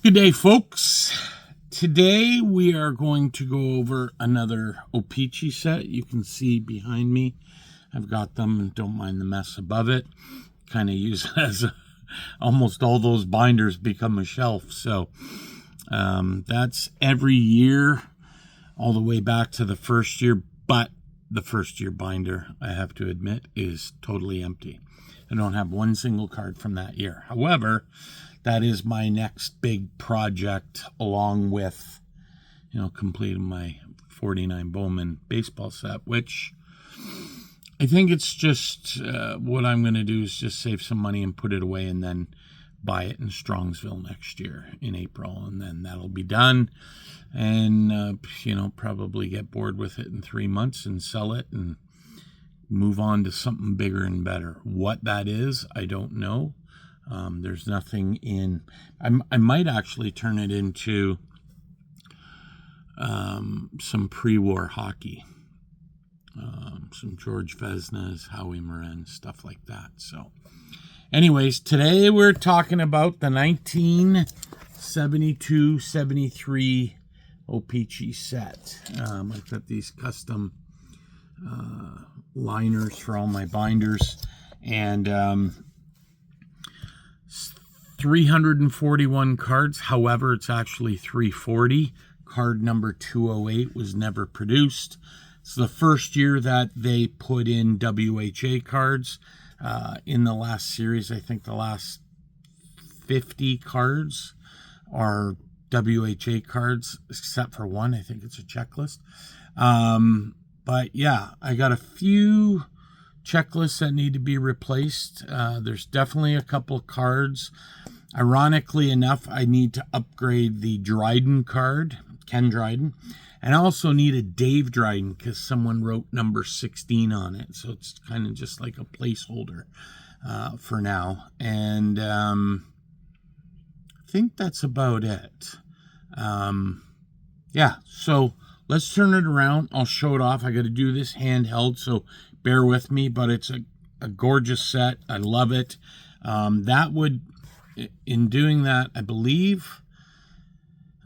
Good day, folks. Today we are going to go over another OPEE set. You can see behind me, I've got them and don't mind the mess above it. Kind of use it as almost all those binders become a shelf. So that's every year, all the way back to the first year. But the first year binder, I have to admit, is totally empty. I don't have one single card from that year. However, that is my next big project, along with, completing my 49 Bowman baseball set, which I think it's just what I'm going to do is just save some money and put it away and then buy it in Strongsville next year in April. And then that'll be done. And, probably get bored with it in 3 months and sell it and move on to something bigger and better. What that is, I don't know. There's nothing in... I might actually turn it into some pre-war hockey. Some George Vezina's, Howie Moran, stuff like that. So, anyways, today we're talking about the 1972-73 OPEE set. I've got these custom liners for all my binders. And... 341 cards. However, it's actually 340. Card number 208 was never produced. It's the first year that they put in W.H.A. cards. In the last series, I think the last 50 cards are W.H.A. cards, except for one. I think it's a checklist. But yeah, I got a few checklists that need to be replaced. There's definitely a couple of cards. Ironically enough, I need to upgrade the Dryden card, Ken Dryden, and I also need a Dave Dryden because someone wrote number 16 on it. So it's kind of just like a placeholder for now. And I think that's about it. Yeah, so let's turn it around. I'll show it off. I got to do this handheld, so bear with me, but it's a gorgeous set. I love it. In doing that, I believe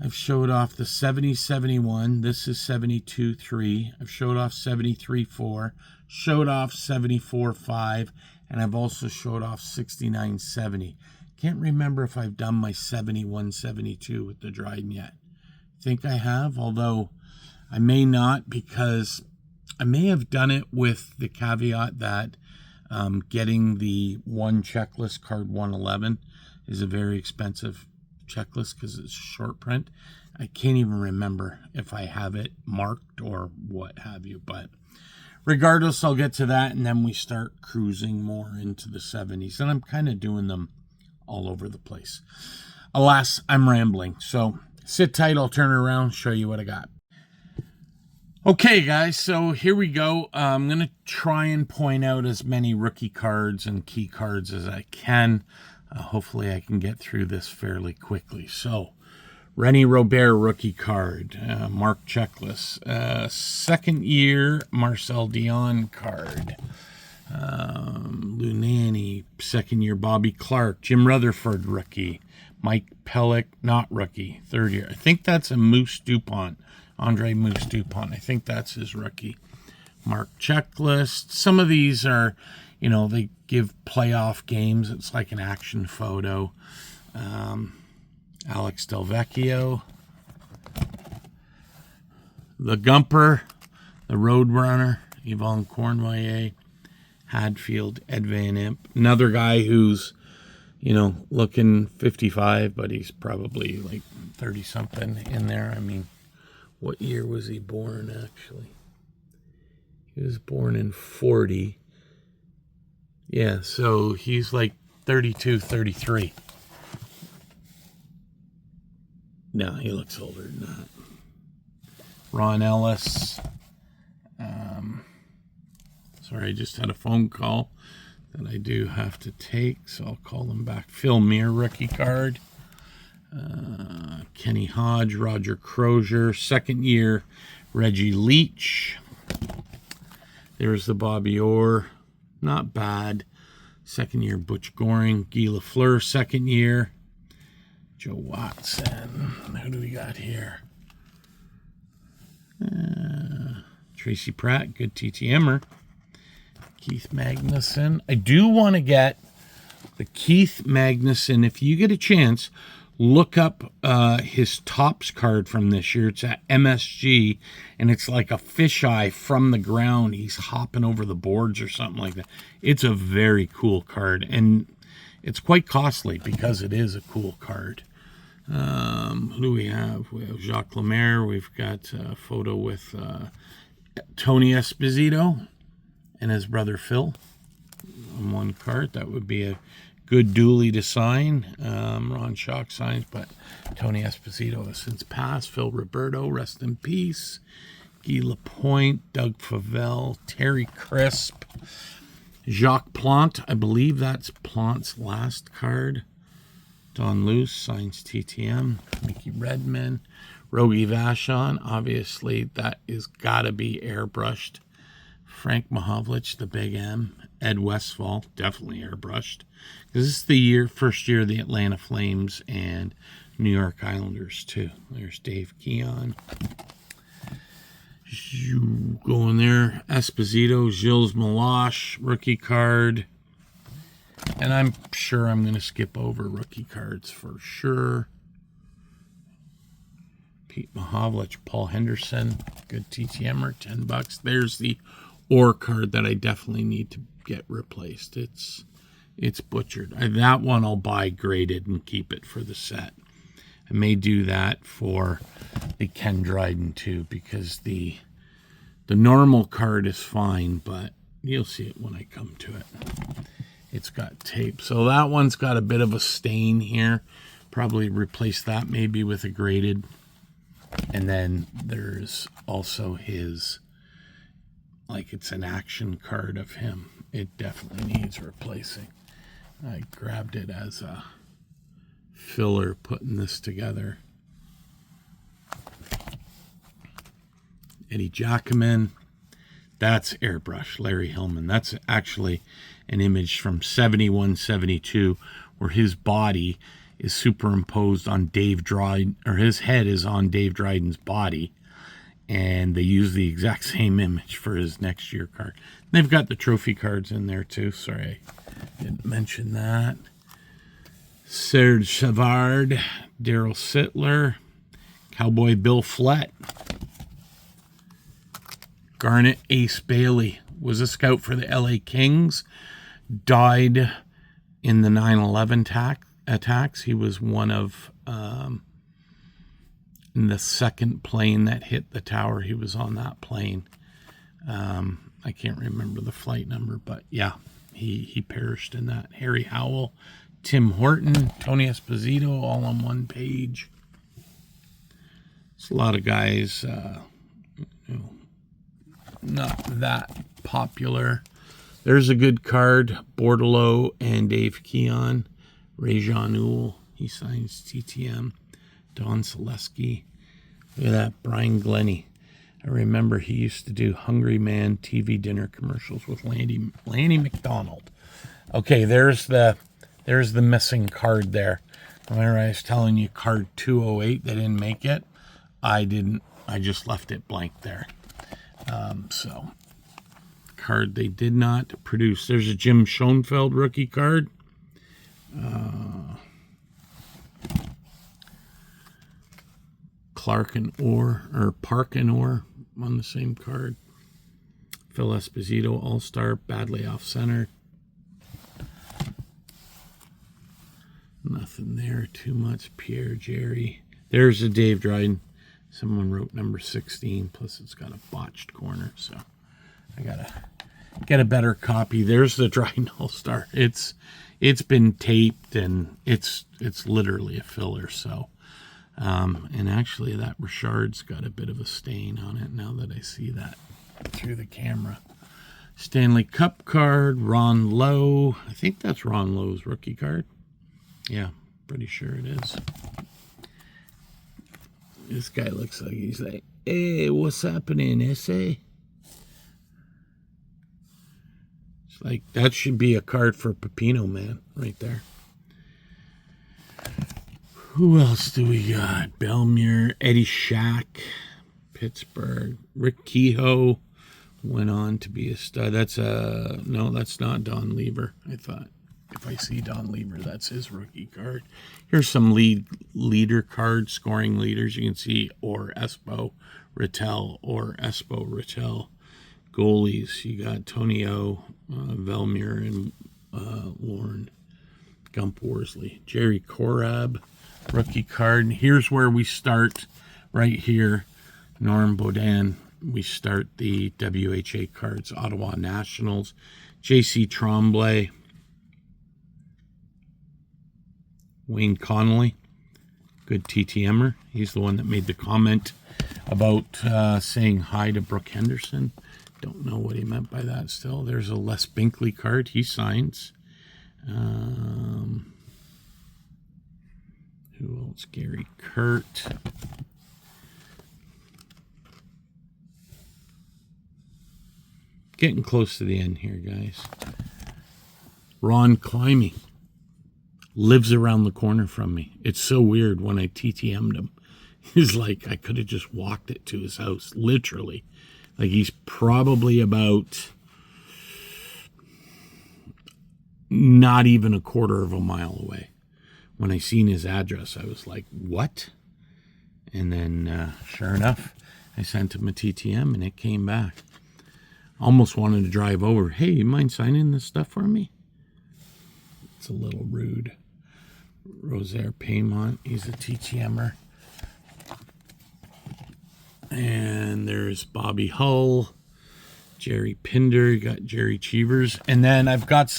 I've showed off the 70-71. This is 72-3. I've showed off 73-4, showed off 74-5, and I've also showed off 69-70. Can't remember if I've done my 71-72 with the Dryden yet. I think I have, although I may not, because I may have done it with the caveat that getting the one checklist, card 111, is a very expensive checklist because it's short print. I can't even remember if I have it marked or what have you. But regardless, I'll get to that, and then we start cruising more into the 70s. And I'm kind of doing them all over the place. Alas, I'm rambling. So sit tight. I'll turn it around, show you what I got. Okay, guys, so here we go. I'm going to try and point out as many rookie cards and key cards as I can. Hopefully I can get through this fairly quickly. So, Rennie Robert rookie card, Mark checklist. Second year Marcel Dion card. Lunani, second year Bobby Clark. Jim Rutherford rookie. Mike Pellick, not rookie, third year. I think that's a Moose DuPont. Andre Moose DuPont. I think that's his rookie. Mark checklist. Some of these are, they give playoff games. It's like an action photo. Alex Delvecchio. The Gumper. The Roadrunner. Yvonne Cornway. Hadfield. Ed Van Imp. Another guy who's, looking 55, but he's probably like 30-something in there. I mean, what year was he born, actually? He was born in 40. Yeah, so he's like 32, 33. No, he looks older than that. Ron Ellis. Sorry, I just had a phone call that I do have to take, so I'll call him back. Phil Muir, rookie card. Kenny Hodge, Roger Crozier, second year Reggie Leach. There's the Bobby Orr, not bad. Second year Butch Goring, Guy Lafleur, second year. Joe Watson. Who do we got here? Tracy Pratt, good TTMer. Keith Magnuson. I do want to get the Keith Magnuson. If you get a chance, look up his Topps card from this year. It's at MSG, and it's like a fisheye from the ground. He's hopping over the boards or something like that. It's a very cool card, and it's quite costly because it is a cool card. Who do we have? We have Jacques Lemaire. We've got a photo with Tony Esposito and his brother Phil on one card. That would be a good dually to sign. Ron Schock signs, but Tony Esposito has since passed. Phil Roberto, rest in peace. Guy Lapointe, Doug Favell, Terry Crisp, Jacques Plante. I believe that's Plante's last card. Don Luce signs TTM. Mickey Redman, Rogie Vachon. Obviously, that is got to be airbrushed. Frank Mahovlich, the Big M. Ed Westfall, definitely airbrushed. This is the first year of the Atlanta Flames and New York Islanders, too. There's Dave Keon. Going there. Esposito, Gilles Meloche, rookie card. And I'm sure I'm going to skip over rookie cards for sure. Pete Mahovlich, Paul Henderson, good TTMer, $10. There's the Orr card that I definitely need to get replaced. It's butchered. That one I'll buy graded and keep it for the set. I may do that for the Ken Dryden too, because the normal card is fine, but you'll see it when I come to it. It's got tape. So that one's got a bit of a stain here. Probably replace that maybe with a graded. And then there's also his, like it's an action card of him. It definitely needs replacing. I grabbed it as a filler putting this together. Eddie Giacomin. That's airbrush, Larry Hillman. That's actually an image from 71-72 where his body is superimposed on Dave Dryden, or his head is on Dave Dryden's body, and they use the exact same image for his next year card. They've got the trophy cards in there too. Sorry, I didn't mention that. Serge Savard, Daryl Sittler, Cowboy Bill Flett. Garnet Ace Bailey was a scout for the LA Kings, died in the 9/11 attacks. He was one of in the second plane that hit the tower. He was on that plane. I can't remember the flight number, but yeah, he perished in that. Harry Howell, Tim Horton, Tony Esposito, all on one page. It's a lot of guys, not that popular. There's a good card. Bordelot and Dave Keon. Rajon Uhl, he signs TTM. Don Selesky. Look at that. Brian Glennie. I remember he used to do Hungry Man TV dinner commercials with Lanny McDonald. Okay, there's the missing card there. Remember I was telling you card 208, they didn't make it? I didn't. I just left it blank there. So, card they did not produce. There's a Jim Schoenfeld rookie card. Clark and Orr, or Park and Orr on the same card. Phil Esposito, All-Star, badly off-center. Nothing there too much. Pierre Jerry. There's a Dave Dryden. Someone wrote number 16, plus it's got a botched corner, so I gotta get a better copy. There's the Dryden All-Star. It's been taped, and it's literally a filler, so and actually that Richard's got a bit of a stain on it now that I see that through the camera. Stanley Cup card, Ron Lowe. I think that's Ron Lowe's rookie card. Yeah, pretty sure it is. This guy looks like he's like, hey, what's happening, essay? It's like, that should be a card for Pepino Man right there. Who else do we got? Belmere, Eddie Shack, Pittsburgh. Rick Kehoe went on to be a stud. No, that's not Don Lever. I thought if I see Don Lever, that's his rookie card. Here's some leader cards, scoring leaders. You can see or Espo Rattel or Espo Rattel. Goalies, you got Tony O, Velmure, and Lorne. Gump Worsley. Jerry Korab, rookie card. And here's where we start, right here. Norm Bodan. We start the W.H.A. cards. Ottawa Nationals. J.C. Tremblay. Wayne Connolly. Good TTMer. He's the one that made the comment about saying hi to Brooke Henderson. Don't know what he meant by that still. There's a Les Binkley card. He signs. Who else? Gary Kurt. Getting close to the end here, guys. Ron Climby lives around the corner from me. It's so weird when I TTM'd him. He's like, I could have just walked it to his house, literally. Like, he's probably about not even a quarter of a mile away. When I seen his address, I was like, what? And then, sure enough, I sent him a TTM, and it came back. Almost wanted to drive over. Hey, you mind signing this stuff for me? It's a little rude. Rosaire Paymont, he's a TTMer. And there's Bobby Hull, Jerry Pinder, you got Jerry Cheevers. And then I've got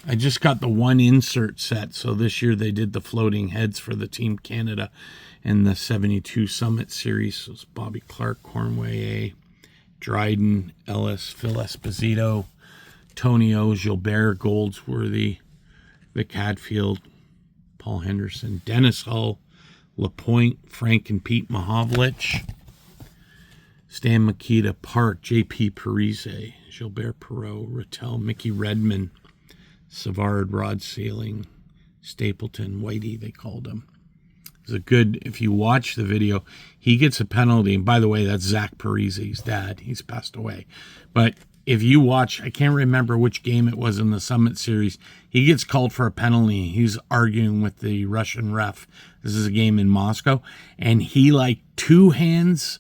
I just got the one insert set. So this year they did the floating heads for the Team Canada and the 72 Summit Series. So it's Bobby Clark, Cornway, Dryden, Ellis, Phil Esposito, Tony O, Gilbert, Goldsworthy, Vic Hadfield, Paul Henderson, Dennis Hull, LaPointe, Frank and Pete Mahovlich, Stan Mikita, Park, J.P. Parise, Gilbert Perreault, Rattel, Mickey Redman, Savard, Rod Sailing, Stapleton, Whitey, they called him. It's a good, if you watch the video, he gets a penalty. And by the way, that's Zach Parise's dad. He's passed away. But if you watch, I can't remember which game it was in the Summit Series, he gets called for a penalty. He's arguing with the Russian ref. This is a game in Moscow. And he, like, two hands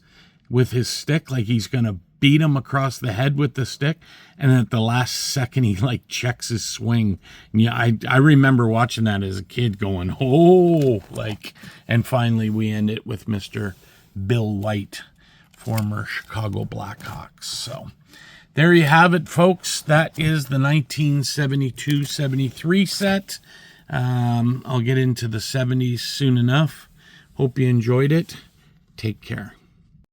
with his stick, like he's going to beat him across the head with the stick. And then at the last second, he, like, checks his swing. And yeah, I remember watching that as a kid going, oh, like, and finally we end it with Mr. Bill White, former Chicago Blackhawks. So there you have it, folks. That is the 1972-73 set. I'll get into the 70s soon enough. Hope you enjoyed it. Take care.